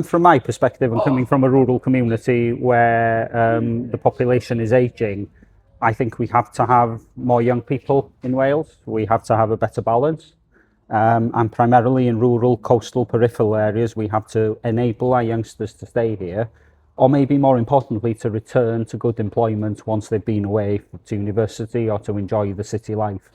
From my perspective, and coming from a rural community where the population is ageing, I think we have to have more young people in Wales. We have to have a better balance. And primarily in rural, coastal, peripheral areas, we have to enable our youngsters to stay here, or maybe more importantly, to return to good employment once they've been away to university or to enjoy the city life.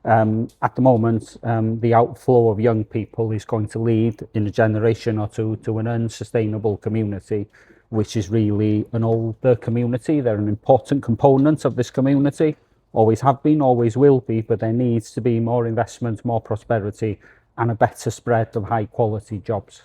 At the moment, the outflow of young people is going to lead in a generation or two to an unsustainable community, which is really an older community. They're an important component of this community, always have been, always will be, but there needs to be more investment, more prosperity, and a better spread of high quality jobs.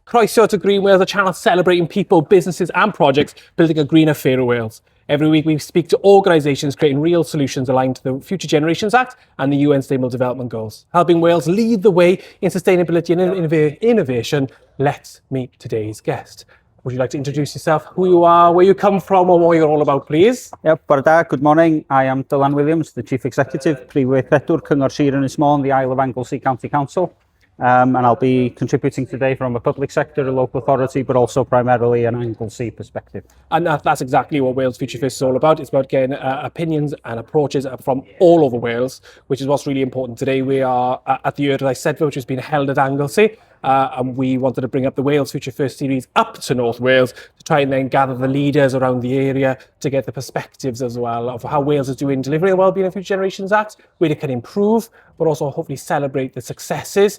Croeso to GreenWales, a channel celebrating people, businesses and projects building a greener, fairer Wales. Every week we speak to organisations creating real solutions aligned to the Future Generations Act and the UN Sustainable Development Goals, helping Wales lead the way in sustainability and innovation. Let's meet today's guest. Would you like to introduce yourself, who you are, where you come from, and what you're all about, please? Yep, good morning. I am Dylan Williams, the Chief Executive, Prif-Weithredwr Cyngor Sir Ynys Môn, the Isle of Anglesey County Council. And I'll be contributing today from a public sector, a local authority, but also primarily an Anglesey perspective. And that's exactly what Wales Future First is all about. It's about getting opinions and approaches from all over Wales, which is what's really important today. We are at the Earth Eisteddfod, which has been held at Anglesey. And we wanted to bring up the Wales Future First series up to North Wales to try and then gather the leaders around the area to get the perspectives as well of how Wales is doing delivering the Wellbeing and Future Generations Act, where it can improve, but also hopefully celebrate the successes,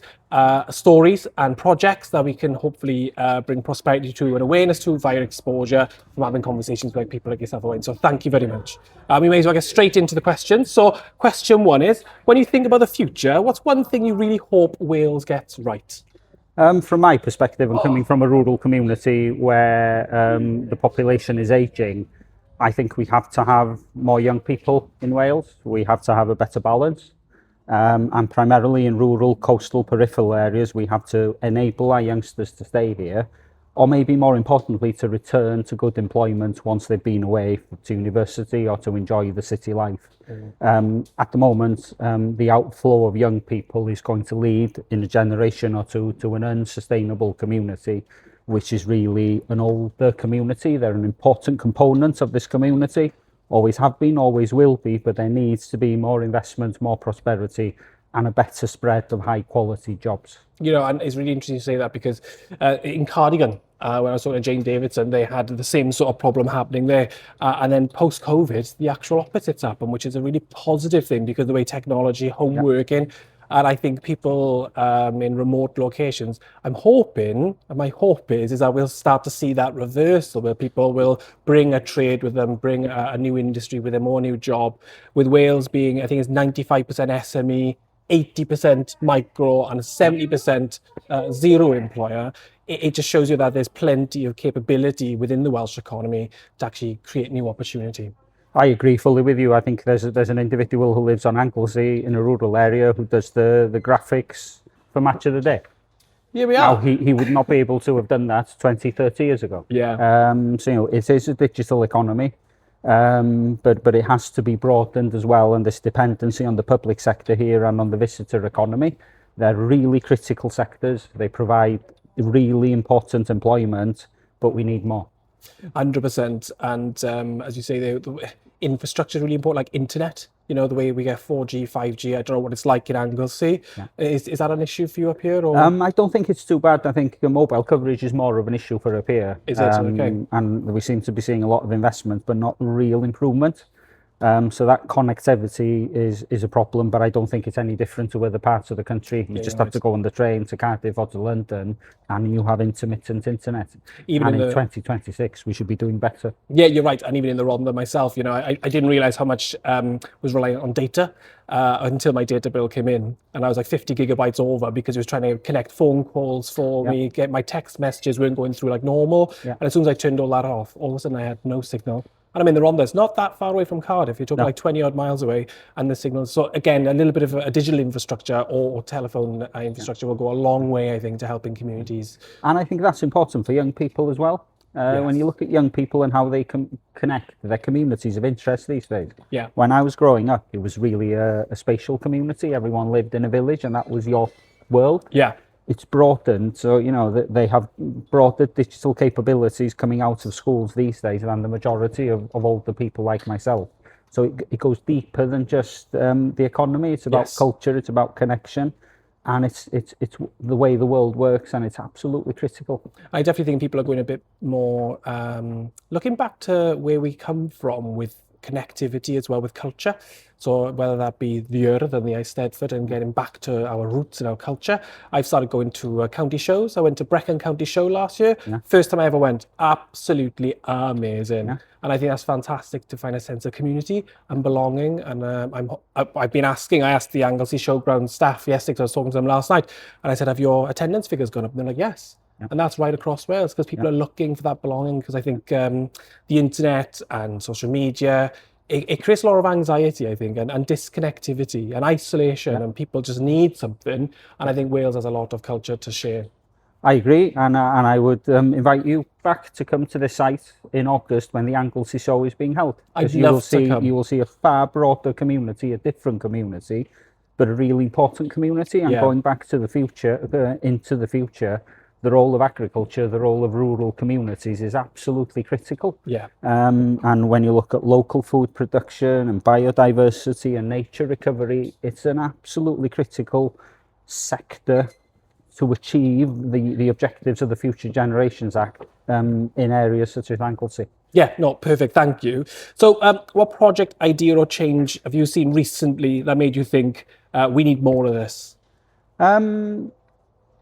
stories and projects that we can hopefully bring prosperity to and awareness to via exposure from having conversations with people like yourself, Owen. So thank you very much. We may as well get straight into the questions. So question one is, when you think about the future, what's one thing you really hope Wales gets right? From my perspective, and coming from a rural community where the population is ageing, I think we have to have more young people in Wales. We have to have a better balance. And primarily in rural, coastal, peripheral areas, we have to enable our youngsters to stay here, or maybe more importantly, to return to good employment once they've been away to university or to enjoy the city life. At the moment, the outflow of young people is going to lead in a generation or two to an unsustainable community, which is really an older community. They're an important component of this community, always have been, always will be, but there needs to be more investment, more prosperity, and a better spread of high quality jobs. You know, and it's really interesting to say that because in Cardigan, when I was talking to Jane Davidson, they had the same sort of problem happening there. And then post-COVID, the actual opposite's happened, which is a really positive thing because of the way technology, home working, and I think people in remote locations, I'm hoping, and my hope is that we'll start to see that reversal where people will bring a trade with them, bring a new industry with them, or a new job. With Wales being, I think it's 95% SME, 80% micro and 70% zero employer, it just shows you that there's plenty of capability within the Welsh economy to actually create new opportunity. I agree fully with you. I think there's an individual who lives on Anglesey in a rural area who does the graphics for Match of the Day. Here we are. Now, he would not be able to have done that 20, 30 years ago. Yeah. So, you know, it is a digital economy, but it has to be broadened as well. And this dependency on the public sector here and on the visitor economy, they're really critical sectors. They provide really important employment, but we need more. 100%. And as you say, the infrastructure is really important, like internet. You know, the way we get 4G, 5G, I don't know what it's like in Anglesey. Yeah. Is that an issue for you up here? Or? I don't think it's too bad. I think mobile coverage is more of an issue for up here. Is it? Okay. And we seem to be seeing a lot of investment, but not real improvement. So that connectivity is a problem, but I don't think it's any different to other parts of the country. You just have to go on the train to Cardiff or to London and you have intermittent internet. Even in 2026, we should be doing better. Yeah, you're right. And even in the Rhondda myself, you know, I didn't realise how much was reliant on data until my data bill came in. And I was like 50 gigabytes over because it was trying to connect phone calls for me, get my text messages weren't going through like normal. Yeah. And as soon as I turned all that off, all of a sudden I had no signal. And I mean, the Rhondda is not that far away from Cardiff. You're talking like 20 odd miles away, and the signals. So again, a little bit of a digital infrastructure or telephone infrastructure will go a long way, I think, to helping communities. And I think that's important for young people as well. When you look at young people and how they connect their communities of interest these days. Yeah. When I was growing up, it was really a spatial community. Everyone lived in a village and that was your world. Yeah. It's broadened, so they have broader digital capabilities coming out of schools these days than the majority of older people like myself. So it goes deeper than just the economy. It's about culture, it's about connection, and it's the way the world works, and it's absolutely critical. I definitely think people are going a bit more looking back to where we come from with connectivity as well with culture. So whether that be the Earth and the Eisteddfod and getting back to our roots and our culture. I've started going to county shows. I went to Brecon County Show last year. Yeah. First time I ever went. Absolutely amazing. Yeah. And I think that's fantastic to find a sense of community and belonging. And I've been asking, I asked the Anglesey Showground staff yesterday, because I was talking to them last night, and I said, have your attendance figures gone up? And they're like, yes. Yeah. And that's right across Wales, because people are looking for that belonging, because I think the internet and social media, it creates a lot of anxiety, I think, and disconnectivity and isolation, and people just need something. And I think Wales has a lot of culture to share. I agree, and I would invite you back to come to the site in August when the Anglesey show is being held. You will see a far broader community, a different community, but a really important community. And going back to the future, into the future, the role of agriculture, the role of rural communities is absolutely critical. Yeah. And when you look at local food production and biodiversity and nature recovery, it's an absolutely critical sector to achieve the objectives of the Future Generations Act in areas such as Anglesey. Yeah, no, perfect, thank you. So what project, idea or change have you seen recently that made you think we need more of this?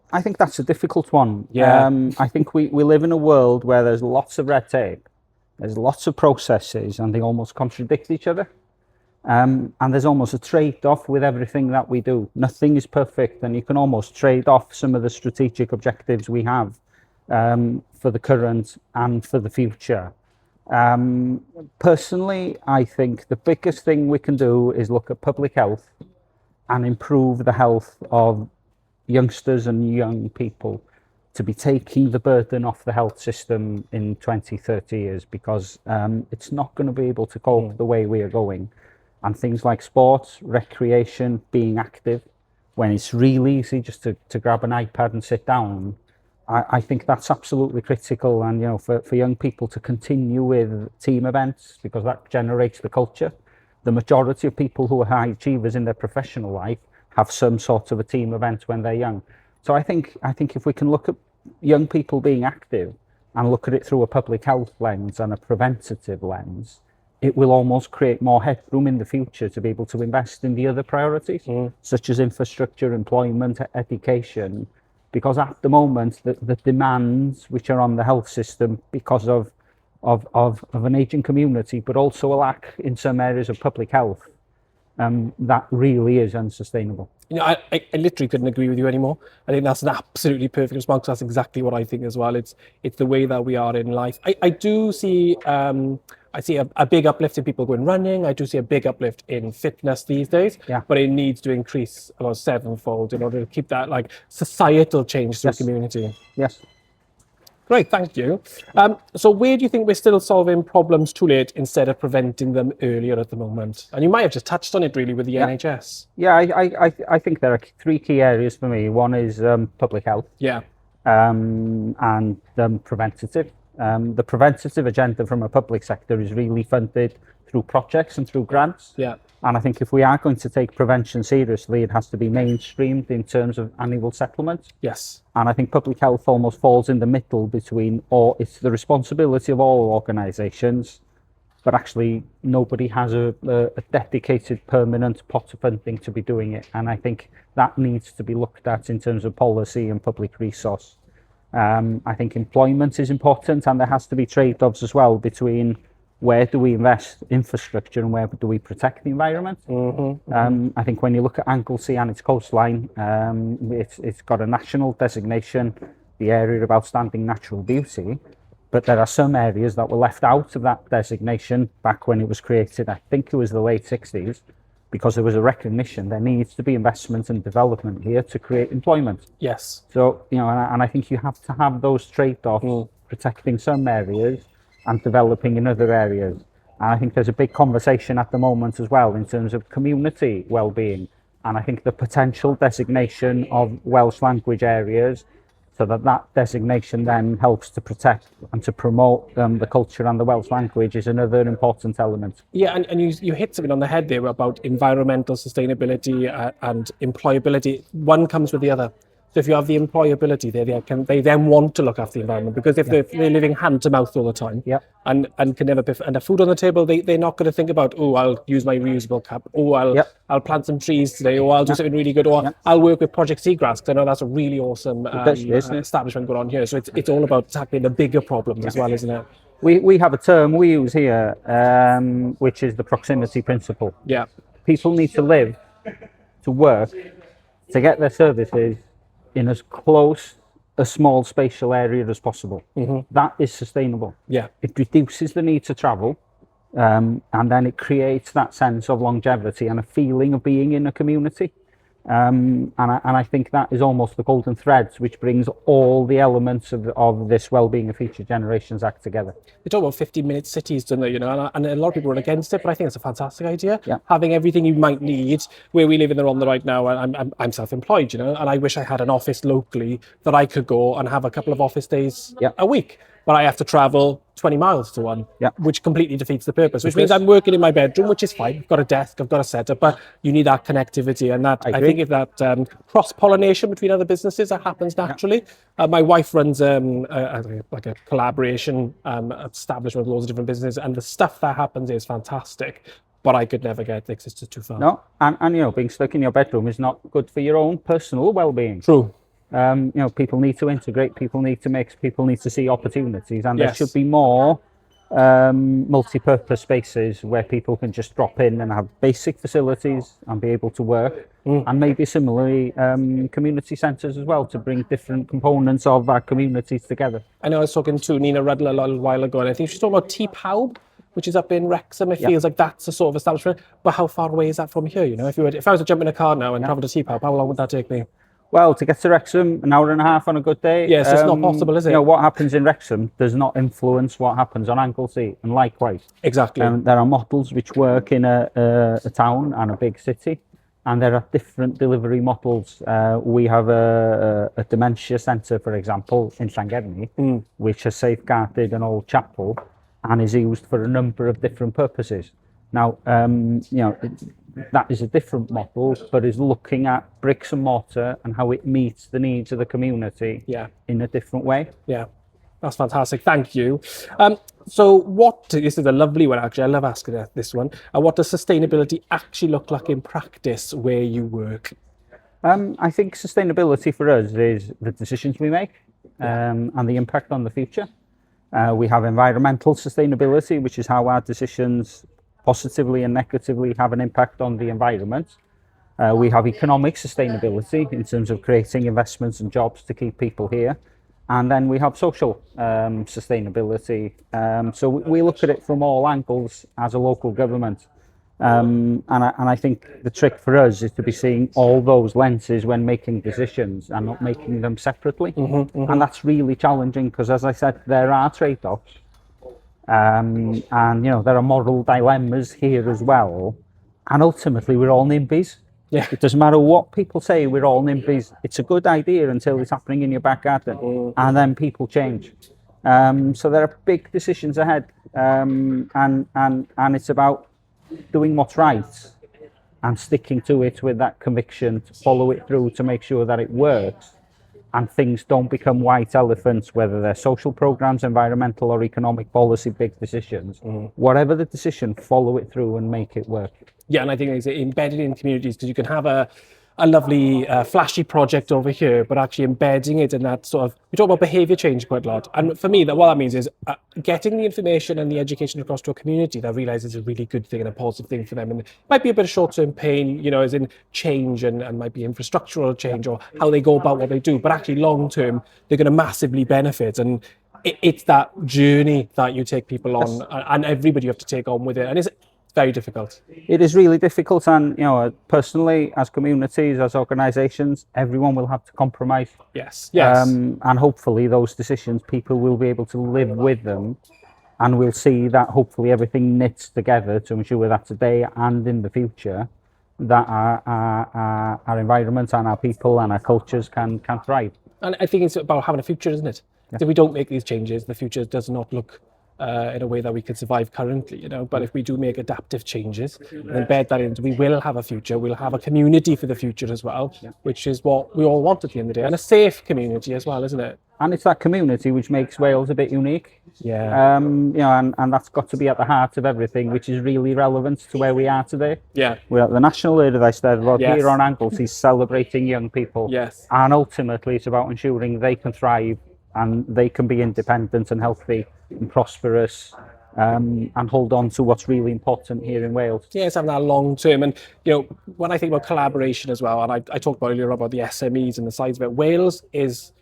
I think that's a difficult one. Yeah. I think we live in a world where there's lots of red tape, there's lots of processes, and they almost contradict each other. And there's almost a trade-off with everything that we do. Nothing is perfect, and you can almost trade off some of the strategic objectives we have for the current and for the future. Personally, I think the biggest thing we can do is look at public health and improve the health of youngsters and young people, to be taking the burden off the health system in 20, 30 years, because it's not going to be able to cope the way we are going. And things like sports, recreation, being active, when it's really easy just to grab an iPad and sit down, I think that's absolutely critical. And for young people to continue with team events, because that generates the culture. The majority of people who are high achievers in their professional life have some sort of a team event when they're young. So I think if we can look at young people being active and look at it through a public health lens and a preventative lens, it will almost create more headroom in the future to be able to invest in the other priorities, such as infrastructure, employment, education, because at the moment the demands which are on the health system because of an aging community, but also a lack in some areas of public health, that really is unsustainable. I literally couldn't agree with you anymore. I think that's an absolutely perfect response. That's exactly what I think as well. It's the way that we are in life. I do see I see a big uplift in people going running. I do see a big uplift in fitness these days, but it needs to increase about 7-fold in order to keep that societal change to the community. Yes. Great, thank you. So where do you think we're still solving problems too late instead of preventing them earlier at the moment? And you might have just touched on it really with the NHS. Yeah, I think there are 3 key areas for me. One is public health. Yeah. And preventative. The preventative agenda from a public sector is really funded through projects and through grants. Yeah. And I think if we are going to take prevention seriously, it has to be mainstreamed in terms of annual settlements. Yes. And I think public health almost falls in the middle between, or it's the responsibility of all organisations, but actually nobody has a dedicated permanent pot of funding to be doing it. And I think that needs to be looked at in terms of policy and public resource. I think employment is important, and there has to be trade-offs as well between where do we invest infrastructure and where do we protect the environment. I think when you look at Anglesey and its coastline, it's got a national designation, the area of outstanding natural beauty, but there are some areas that were left out of that designation back when it was created. I think it was the late 60s, because there was a recognition there needs to be investment and development here to create employment. Yes. So, and I think you have to have those trade-offs protecting some areas and developing in other areas. And I think there's a big conversation at the moment as well in terms of community well-being. And I think the potential designation of Welsh language areas, so that designation then helps to protect and to promote the culture and the Welsh language, is another important element. Yeah, and you hit something on the head there about environmental sustainability and employability. One comes with the other. So if you have the employability there, they then want to look after the environment, because if they're living hand to mouth all the time, and can never and have food on the table, they're not going to think about, oh, I'll use my reusable cup, oh, I'll plant some trees today, or I'll do something really good, or I'll work with Project Seagrass, because I know that's a really awesome establishment going on here. So it's all about tackling the bigger problems as well, isn't it? We have a term we use here, which is the proximity principle. Yeah. People need to live, to work, to get their services in as close a small spatial area as possible. That is sustainable. Yeah. It reduces the need to travel, and then it creates that sense of longevity and a feeling of being in a community. And I think that is almost the golden threads which brings all the elements of this Wellbeing of Future Generations Act together. They talk about 15-minute cities, don't they? You know, and a lot of people are against it, but I think it's a fantastic idea. Yeah. Having everything you might need where we live in the Rhondda right now. I'm self-employed, you know, and I wish I had an office locally that I could go and have a couple of office days a week. But I have to travel 20 miles to one, which completely defeats the purpose, which means I'm working in my bedroom, which is fine. I've got a desk, I've got a setup, but you need that connectivity. And that I think if that cross-pollination between other businesses, that happens naturally. My wife runs like a collaboration establishment with loads of different businesses, and the stuff that happens is fantastic. But I could never get this, it's too far. No, and you know, being stuck in your bedroom is not good for your own personal well-being. True. You know, people need to integrate, people need to see opportunities, and there should be more multi-purpose spaces where people can just drop in and have basic facilities and be able to work, and maybe similarly community centres as well, to bring different components of our communities together. I know I was talking to Nina Ruddle a little while ago, and I think she's talking about T Pawb, which is up in Wrexham. It feels like that's a sort of establishment, but how far away is that from here? You know, if I was to jump in a car now and travel to T Pawb, how long would that take me? Well, to get to Wrexham, an hour and a half on a good day. Yes, it's not possible, is it? You know, what happens in Wrexham does not influence what happens on Anglesey, and likewise. Exactly. There are models which work in a town and a big city, and there are different delivery models. We have a dementia centre, for example, in Llangefni, which has safeguarded an old chapel and is used for a number of different purposes. Now, you know, that is a different model, but is looking at bricks and mortar and how it meets the needs of the community in a different way. Yeah, that's fantastic. Thank you. So this is a lovely one, actually. I love asking this one. What does sustainability actually look like in practice where you work? I think sustainability for us is the decisions we make and the impact on the future. We have environmental sustainability, which is how our decisions positively and negatively have an impact on the environment. We have economic sustainability in terms of creating investments and jobs to keep people here. And then we have social sustainability. So we look at it from all angles as a local government. And I think the trick for us is to be seeing all those lenses when making decisions and not making them separately. And that's really challenging because, as I said, there are trade-offs. And you know, there are moral dilemmas here as well, and ultimately we're all NIMBYs. It doesn't matter what people say, we're all NIMBYs. It's a good idea until it's happening in your back garden, and then people change. So there are big decisions ahead, and it's about doing what's right and sticking to it with that conviction to follow it through to make sure that it works. And things don't become white elephants, whether they're social programs, environmental or economic policy, big decisions. Whatever the decision, follow it through and make it work. Yeah, and I think it's embedded in communities, because you can have a lovely flashy project over here, but actually embedding it in that sort of, we talk about behaviour change quite a lot. And for me, what that means is getting the information and the education across to a community that realises it's a really good thing and a positive thing for them. And it might be a bit of short-term pain, you know, as in change and might be infrastructural change or how they go about what they do, but actually long-term, they're going to massively benefit. And it's that journey that you take people on, and everybody you have to take on with it. And it's very difficult. It is really difficult, and personally, as communities, as organisations, everyone will have to compromise. Yes. And hopefully those decisions, people will be able to live with them, and we'll see that hopefully everything knits together to ensure that today and in the future that our environment and our people and our cultures can thrive. And I think it's about having a future, isn't it? Yeah. If we don't make these changes, the future does not look in a way that we can survive currently, But if we do make adaptive changes and embed that into, we will have a future. We'll have a community for the future as well, which is what we all want at the end of the day, and a safe community as well, isn't it? And it's that community which makes Wales a bit unique. Yeah. And that's got to be at the heart of everything, which is really relevant to where we are today. Yeah. We're at the National Day, as I said, Yes. here on Anglesey, celebrating young people. Yes. And ultimately, it's about ensuring they can thrive and they can be independent and healthy and prosperous, and hold on to what's really important here in Wales. Yes, having that long term. And, when I think about collaboration as well, and I talked earlier about the SMEs and the size of it, Wales is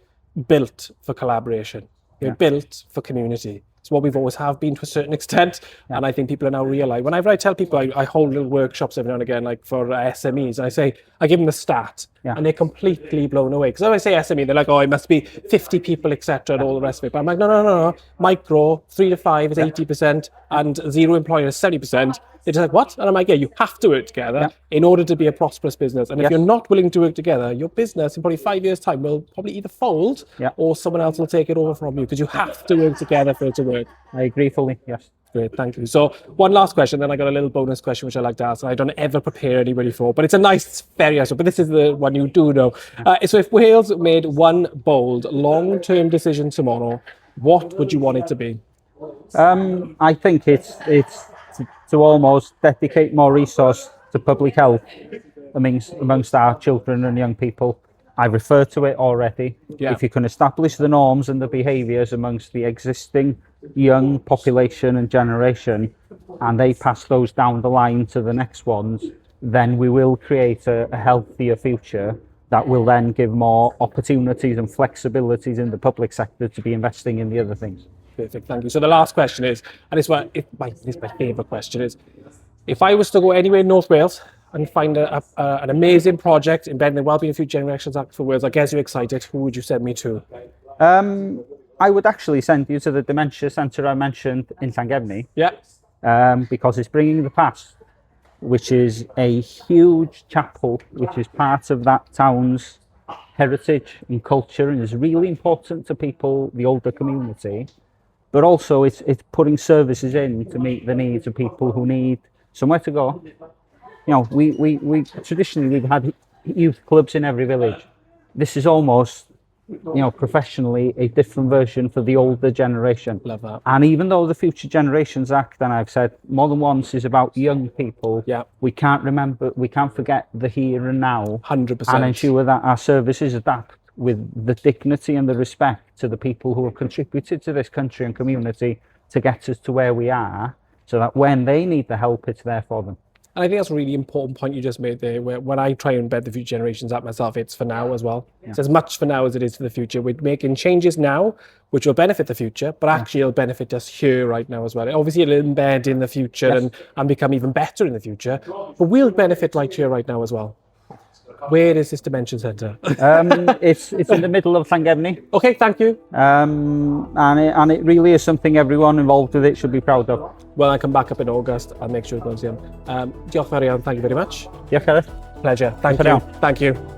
built for collaboration. We're built for community. It's what we've always have been to a certain extent. Yeah. And I think people are now realising, whenever I tell people, I hold little workshops every now and again, like for SMEs, and I give them the stat, and they're completely blown away. Because when I say SME, they're like, oh, it must be 50 people, etc., and all the rest of it. But I'm like, no. Micro, 3 to 5 is 80%, and zero employer is 70%. They're just like, what? And I'm like, yeah, you have to work together in order to be a prosperous business. And if you're not willing to work together, your business in probably 5 years' time will probably either fold or someone else will take it over from you, because you have to work together for it to work. I agree fully, yes. Great, thank you. So one last question, then I got a little bonus question which I like to ask, and I don't ever prepare anybody for, but it's a nice, very nice one, but this is the one you do know. So if Wales made one bold, long-term decision tomorrow, what would you want it to be? I think it's to almost dedicate more resource to public health amongst our children and young people. I referred to it already. Yeah. If you can establish the norms and the behaviours amongst the existing young population and generation, and they pass those down the line to the next ones, then we will create a healthier future that will then give more opportunities and flexibilities in the public sector to be investing in the other things. Perfect, thank you. So the last question is, and it's my favourite question, is if I was to go anywhere in North Wales and find an amazing project embedding the Wellbeing of Future Generations Act for Wales, I guess you're excited, who would you send me to? I would actually send you to the dementia centre I mentioned in Llangefni. Yeah. Because it's bringing the past, which is a huge chapel, which is part of that town's heritage and culture, and is really important to people, the older community. But also it's putting services in to meet the needs of people who need somewhere to go. We traditionally we've had youth clubs in every village. This is almost, professionally a different version for the older generation. Love that. And even though the Future Generations Act, and I've said more than once, is about young people, we can't forget the here and now. 100%. And ensure that our services adapt with the dignity and the respect to the people who have contributed to this country and community to get us to where we are, so that when they need the help, it's there for them. And I think that's a really important point you just made there, where when I try and embed the Future Generations Act myself, it's for now as well. Yeah. It's as much for now as it is for the future. We're making changes now, which will benefit the future, but actually it'll benefit us here right now as well. Obviously it'll embed in the future and become even better in the future, but we'll benefit right here, right now as well. Where is this dementia centre? It's in the middle of Llangefni. Okay, thank you. And it really is something everyone involved with it should be proud of. Well, I come back up in August. I'll make sure it goes in. Diolch fawr iawn. Thank you very much. Diolch, Gareth. Pleasure. Thank you. Thank you.